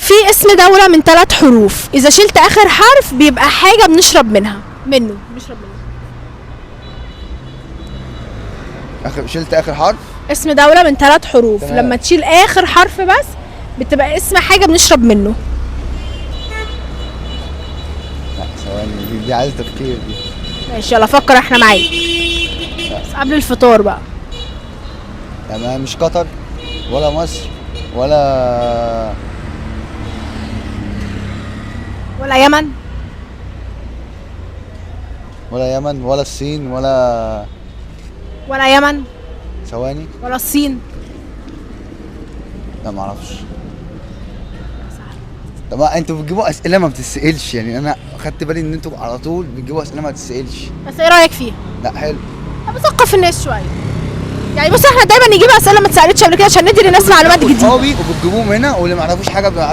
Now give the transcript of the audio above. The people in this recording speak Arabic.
في اسم دولة من 3 حروف، إذا شلت آخر حرف بيبقى حاجة بنشرب منها بنشرب منه. شلت اخر حرف. اسم دولة من 3 حروف، تمام. لما تشيل آخر حرف بس بتبقى اسم حاجة بنشرب منه. لا ثواني، دي عايزه تفكير دي. ماشي يلا فكر، احنا معاك. بس قبل الفطار بقى. تمام. مش قطر ولا مصر ولا يمن ولا يمن ولا الصين ولا يمن ثواني. ولا الصين. لا معرفش. طب انتوا بتجيبوا اسئله ما بتتسالش، يعني انا خدت بالي ان انتوا على طول بتجيبوا اسئله ما بتتسالش. بس ايه رايك فيها؟ لا حلو. طب مثقف الناس شويه. يعني بص احنا دايما نجيب اسئله ما اتسالتش قبل كده عشان ندي للناس معلومات جديده. وبتجيبوهم هنا واللي ما يعرفوش حاجه